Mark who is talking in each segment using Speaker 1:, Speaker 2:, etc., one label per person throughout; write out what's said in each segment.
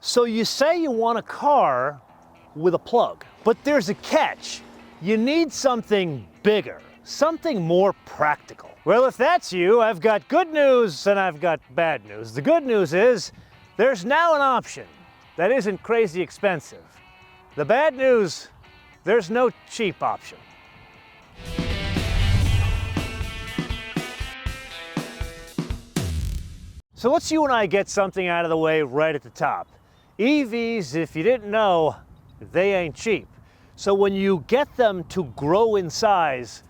Speaker 1: So you say you want a car with a plug, but there's a catch. You need something bigger, something more practical. Well, if that's you, I've got good news and I've got bad news. The good news is there's now an option that isn't crazy expensive. The bad news, there's no cheap option. So let's you and I get something out of the way right at the top. EVs, if you didn't know, they ain't cheap. So when you get them to grow in size,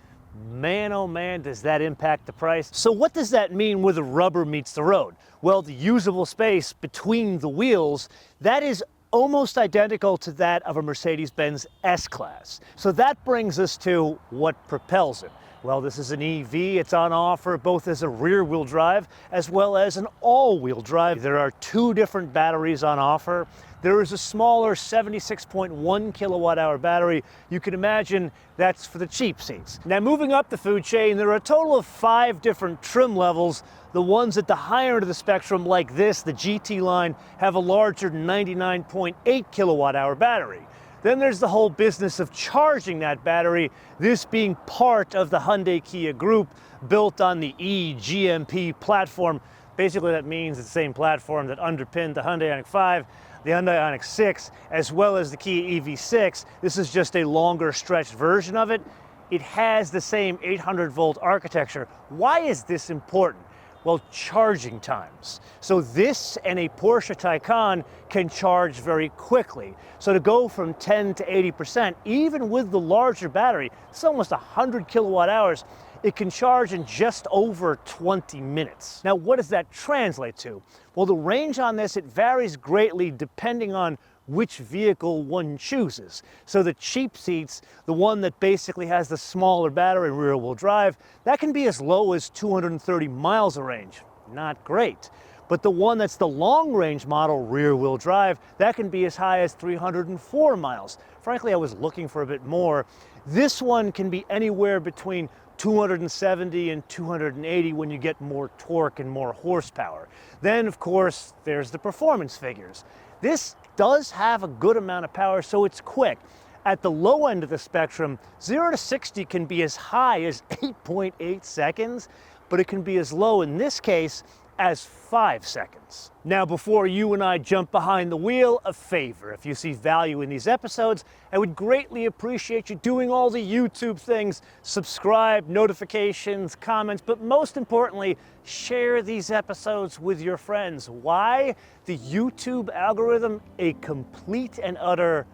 Speaker 1: man, oh man, does that impact the price. So what does that mean where the rubber meets the road? Well, the usable space between the wheels, that is almost identical to that of a Mercedes-Benz S-Class. So that brings us to what propels it. Well, this is an EV. It's on offer both as a rear-wheel drive as well as an all-wheel drive. There are two different batteries on offer. There is a smaller 76.1 kilowatt-hour battery. You can imagine that's for the cheap seats. Now, moving up the food chain, there are a total of 5 different trim levels. The ones at the higher end of the spectrum, like this, the GT line, have a larger 99.8 kilowatt-hour battery. Then there's the whole business of charging that battery, this being part of the Hyundai Kia group built on the eGMP platform. Basically, that means it's the same platform that underpinned the Hyundai Ioniq 5, the Hyundai Ioniq 6, as well as the Kia EV6. This is just a longer stretched version of it. It has the same 800-volt architecture. Why is this important? Well, charging times. So this and a Porsche Taycan can charge very quickly. So to go from 10 to 80%, even with the larger battery, it's almost 100 kilowatt hours, it can charge in just over 20 minutes. Now, what does that translate to? Well, the range on this, it varies greatly depending on which vehicle one chooses. So the cheap seats, the one that basically has the smaller battery rear-wheel drive, that can be as low as 230 miles of range. Not great. But the one that's the long-range model rear-wheel drive, that can be as high as 304 miles. Frankly, I was looking for a bit more. This one can be anywhere between 270 and 280 when you get more torque and more horsepower. Then, of course, there's the performance figures. This does have a good amount of power, so it's quick. At the low end of the spectrum, 0 to 60 can be as high as 8.8 seconds, but it can be as low in this case as 5 seconds. Now, before you and I jump behind the wheel, a favor. If you see value in these episodes, I would greatly appreciate you doing all the YouTube things, subscribe, notifications, comments, but most importantly, share these episodes with your friends. Why? The YouTube algorithm, a complete and utter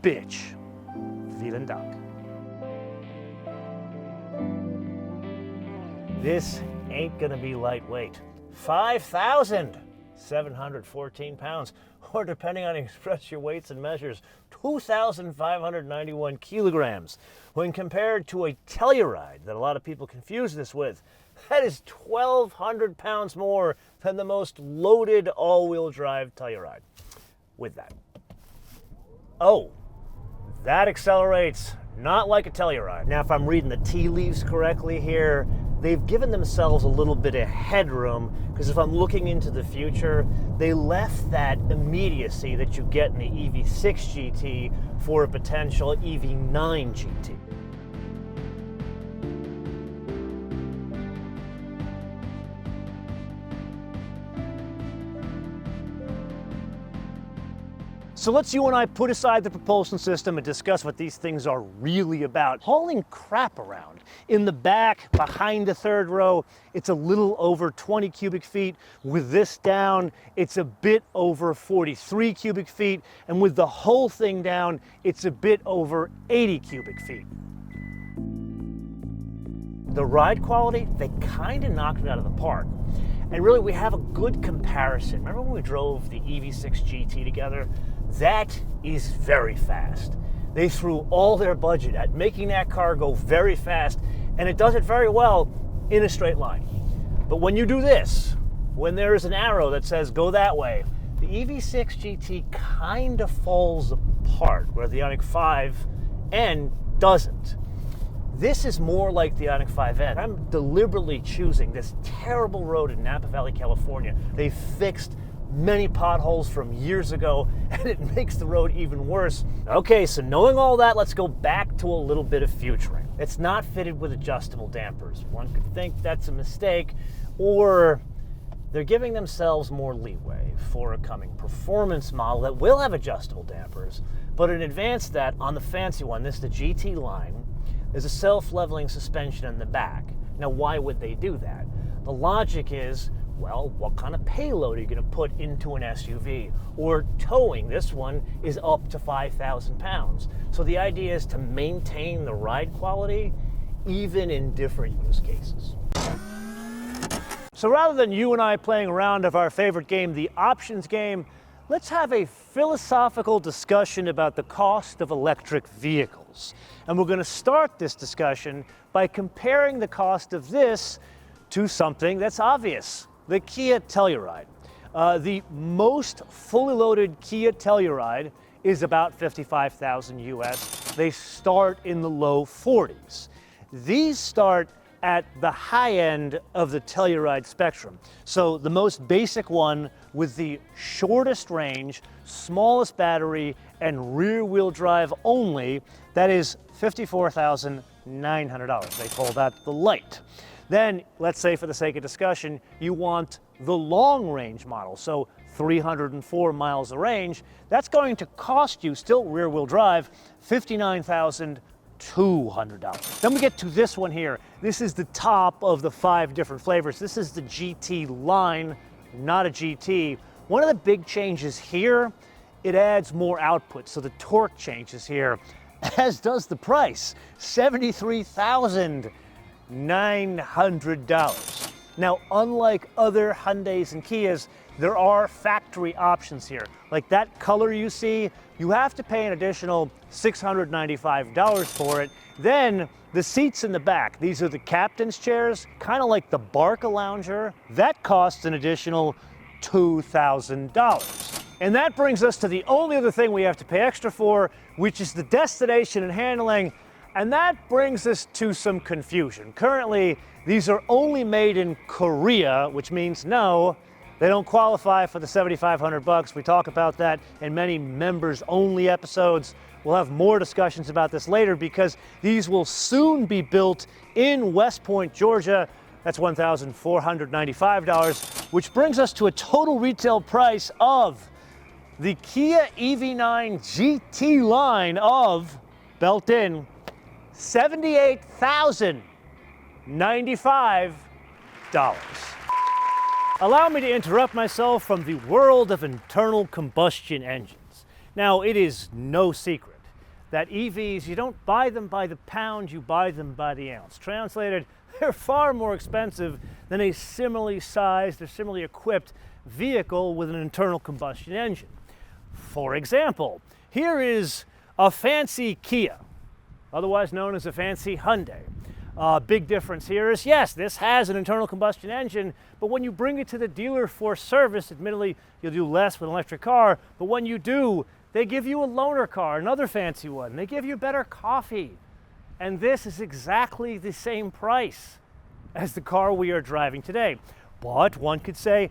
Speaker 1: bitch. Vielen Dank. This ain't gonna be lightweight. 5,714 pounds, or depending on express your weights and measures, 2,591 kilograms. When compared to a Telluride that a lot of people confuse this with, that is 1,200 pounds more than the most loaded all-wheel drive Telluride. With that. Oh, that accelerates not like a Telluride. Now, if I'm reading the tea leaves correctly here, they've given themselves a little bit of headroom, because if I'm looking into the future, they left that immediacy that you get in the EV6 GT for a potential EV9 GT. So let's you and I put aside the propulsion system and discuss what these things are really about. Hauling crap around. In the back, behind the third row, it's a little over 20 cubic feet. With this down, it's a bit over 43 cubic feet. And with the whole thing down, it's a bit over 80 cubic feet. The ride quality, they kind of knocked it out of the park. And really, we have a good comparison. Remember when we drove the EV6 GT together? That is very fast. They threw all their budget at making that car go very fast, and it does it very well in a straight line. But when you do this, when there is an arrow that says go that way, the EV6 GT kind of falls apart, where the Ioniq 5N doesn't. This is more like the Ioniq 5N. I'm deliberately choosing this terrible road in Napa Valley, California. They fixed many potholes from years ago, and it makes the road even worse. Okay, so knowing all that, let's go back to a little bit of futuring. It's not fitted with adjustable dampers. One could think that's a mistake, or they're giving themselves more leeway for a coming performance model that will have adjustable dampers. But in advance of that, on the fancy one, this is the GT Line, there's a self-leveling suspension in the back. Now, why would they do that? The logic is, well, what kind of payload are you going to put into an SUV? Or towing, this one is up to 5,000 pounds. So the idea is to maintain the ride quality, even in different use cases. So rather than you and I playing around of our favorite game, the options game, let's have a philosophical discussion about the cost of electric vehicles. And we're going to start this discussion by comparing the cost of this to something that's obvious, the Kia Telluride. The most fully loaded Kia Telluride is about $55,000 US. They start in the low 40s. These start at the high end of the Telluride spectrum. So the most basic one with the shortest range, smallest battery, and rear-wheel drive only, that is $54,900. They call that the Lite. Then, let's say for the sake of discussion, you want the long-range model, so 304 miles of range. That's going to cost you, still rear-wheel drive, $59,200. Then we get to this one here. This is the top of the 5 different flavors. This is the GT Line, not a GT. One of the big changes here, it adds more output, so the torque changes here, as does the price, $73,900. Now, unlike other Hyundais and Kias, there are factory options here. Like that color you see, you have to pay an additional $695 for it. Then the seats in the back, these are the captain's chairs, kind of like the Barca Lounger, that costs an additional $2,000. And that brings us to the only other thing we have to pay extra for, which is the destination and handling. And that brings us to some confusion. Currently, these are only made in Korea, which means no, they don't qualify for the $7,500. We talk about that in many members-only episodes. We'll have more discussions about this later because these will soon be built in West Point, Georgia. That's $1,495, which brings us to a total retail price of the Kia EV9 GT Line of, built in, $78,095. Allow me to interrupt myself from the world of internal combustion engines. Now, it is no secret that EVs, you don't buy them by the pound, you buy them by the ounce. Translated, they're far more expensive than a similarly sized or similarly equipped vehicle with an internal combustion engine. For example, here is a fancy Kia, otherwise known as a fancy Hyundai. Big difference here is, yes, this has an internal combustion engine, but when you bring it to the dealer for service, admittedly, you'll do less with an electric car, but when you do, they give you a loaner car, another fancy one. They give you better coffee. And this is exactly the same price as the car we are driving today. But one could say,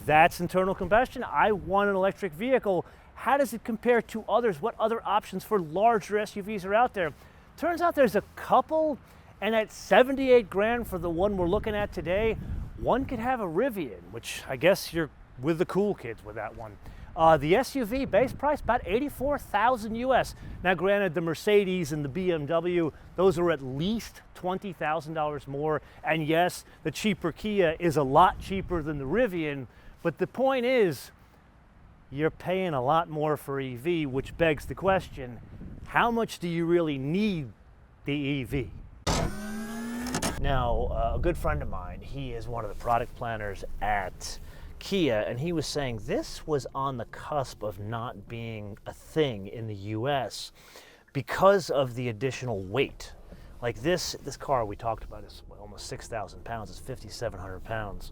Speaker 1: that's internal combustion. I want an electric vehicle. How does it compare to others? What other options for larger SUVs are out there? Turns out there's a couple, and at 78 grand for the one we're looking at today, one could have a Rivian, which I guess you're with the cool kids with that one. The SUV base price, about $84,000 US. Now granted, the Mercedes and the BMW, those are at least $20,000 more. And yes, the cheaper Kia is a lot cheaper than the Rivian, but the point is, you're paying a lot more for EV, which begs the question, how much do you really need the EV? Now, a good friend of mine, he is one of the product planners at Kia, and he was saying this was on the cusp of not being a thing in the US because of the additional weight. Like this car we talked about is almost 6,000 pounds, it's 5,700 pounds.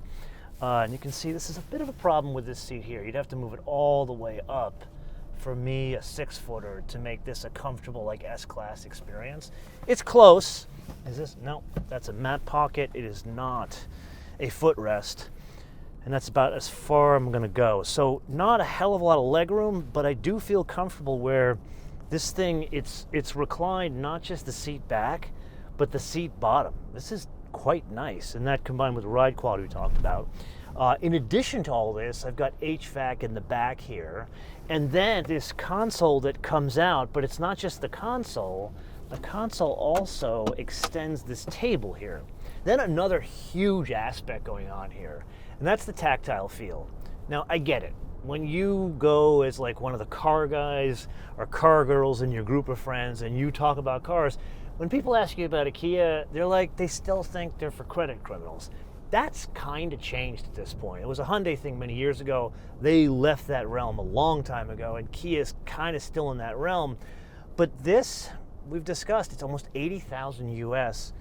Speaker 1: And you can see this is a bit of a problem with this seat here. You'd have to move it all the way up for me, a 6-footer, to make this a comfortable like S-Class experience. It's close. Is this? No, that's a mat pocket. It is not a footrest. and that's about as far I'm gonna go. So not a hell of a lot of leg room, but I do feel comfortable where this thing, it's reclined, not just the seat back, but the seat bottom. This is quite nice, and that combined with the ride quality we talked about. In addition to all this, I've got HVAC in the back here, and then this console that comes out, but it's not just the console also extends this table here. Then another huge aspect going on here, and that's the tactile feel. Now, I get it. When you go as like one of the car guys or car girls in your group of friends and you talk about cars, when people ask you about a Kia, they're like, they still think they're for credit criminals. That's kind of changed at this point. It was a Hyundai thing many years ago. They left that realm a long time ago, and Kia's kind of still in that realm. But this, we've discussed, it's almost 80,000 US,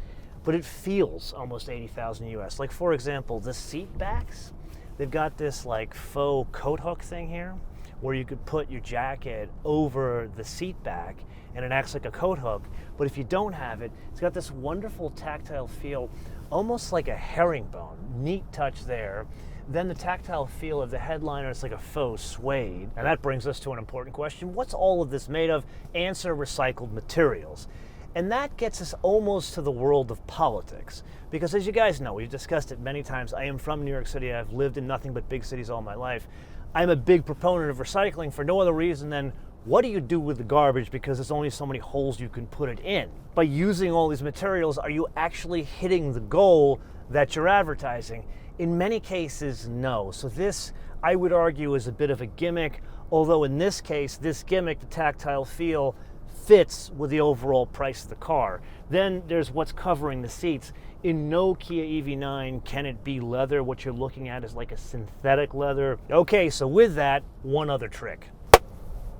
Speaker 1: but it feels almost 80,000 US. Like, for example, the seat backs, they've got this like faux coat hook thing here where you could put your jacket over the seat back and it acts like a coat hook. But if you don't have it, it's got this wonderful tactile feel, almost like a herringbone. Neat touch there. Then the tactile feel of the headliner, it's like a faux suede. And that brings us to an important question. What's all of this made of? Answer: recycled materials. And that gets us almost to the world of politics. Because as you guys know, we've discussed it many times, I am from New York City. I've lived in nothing but big cities all my life. I'm a big proponent of recycling for no other reason than what do you do with the garbage, because there's only so many holes you can put it in. By using all these materials, are you actually hitting the goal that you're advertising? In many cases, no. So this, I would argue, is a bit of a gimmick, although in this case, this gimmick, the tactile feel, fits with the overall price of the car. Then there's what's covering the seats. In no Kia EV9 can it be leather. What you're looking at is like a synthetic leather. Okay, so with that, one other trick.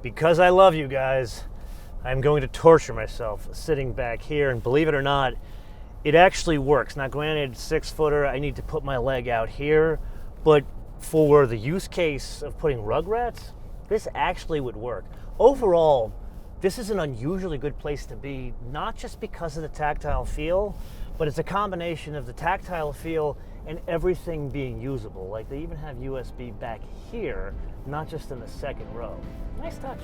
Speaker 1: Because I love you guys, I'm going to torture myself sitting back here, and believe it or not, it actually works. Now granted, 6-footer, I need to put my leg out here, but for the use case of putting rugrats, this actually would work. Overall, this is an unusually good place to be, not just because of the tactile feel, but it's a combination of the tactile feel and everything being usable. Like, they even have USB back here, not just in the second row. Nice touch.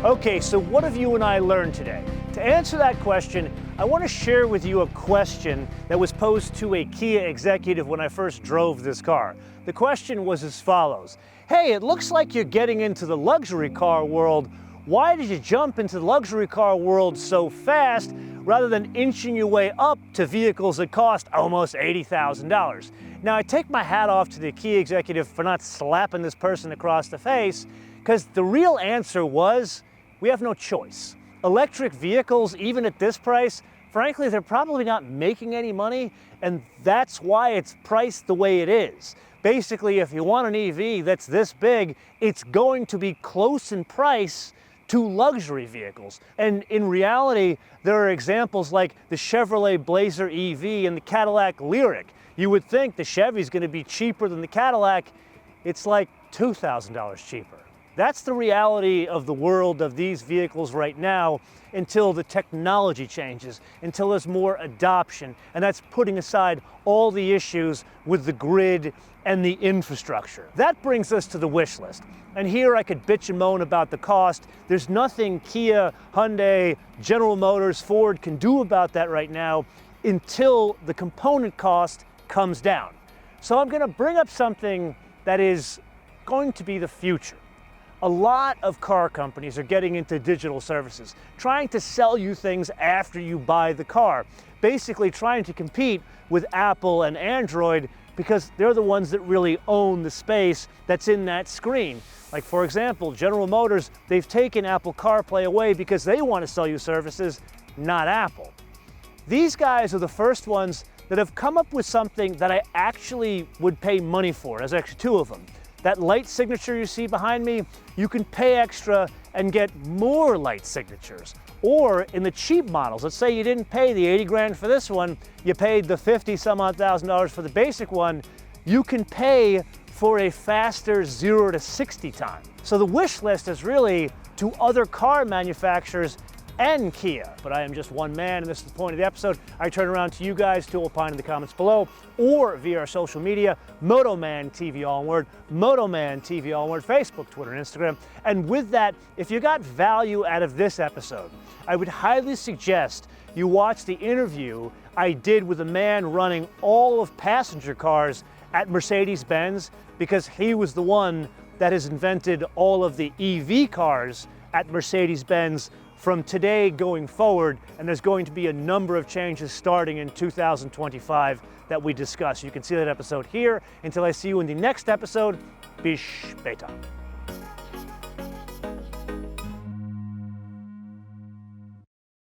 Speaker 1: Okay, so what have you and I learned today? To answer that question, I want to share with you a question that was posed to a Kia executive when I first drove this car. The question was as follows. Hey, it looks like you're getting into the luxury car world. Why did you jump into the luxury car world so fast rather than inching your way up to vehicles that cost almost $80,000? Now, I take my hat off to the Kia executive for not slapping this person across the face, because the real answer was, we have no choice. Electric vehicles, even at this price, frankly, they're probably not making any money, and that's why it's priced the way it is. Basically, if you want an EV that's this big, it's going to be close in price to luxury vehicles. And in reality, there are examples like the Chevrolet Blazer EV and the Cadillac Lyriq. You would think the Chevy's going to be cheaper than the Cadillac. It's like $2,000 cheaper. That's the reality of the world of these vehicles right now, until the technology changes, until there's more adoption, and that's putting aside all the issues with the grid and the infrastructure. That brings us to the wish list. And here I could bitch and moan about the cost. There's nothing Kia, Hyundai, General Motors, Ford can do about that right now until the component cost comes down. So I'm going to bring up something that is going to be the future. A lot of car companies are getting into digital services, trying to sell you things after you buy the car, basically trying to compete with Apple and Android, because they're the ones that really own the space that's in that screen. Like, for example, General Motors, they've taken Apple CarPlay away because they want to sell you services, not Apple. These guys are the first ones that have come up with something that I actually would pay money for. There's actually two of them. That light signature you see behind me, you can pay extra and get more light signatures. Or in the cheap models, let's say you didn't pay the 80 grand for this one, you paid the 50 some odd $1,000 for the basic one, you can pay for a faster 0 to 60 time. So the wish list is really to other car manufacturers, and Kia. But I am just one man, and this is the point of the episode. I turn around to you guys to opine in the comments below or via our social media, MotoManTV, all one word, MotoManTV, all one word, Facebook, Twitter, and Instagram. And with that, if you got value out of this episode, I would highly suggest you watch the interview I did with a man running all of passenger cars at Mercedes-Benz, because he was the one that has invented all of the EV cars at Mercedes-Benz from today going forward, and there's going to be a number of changes starting in 2025 that we discuss. You can see that episode here. Until I see you in the next episode, bis später.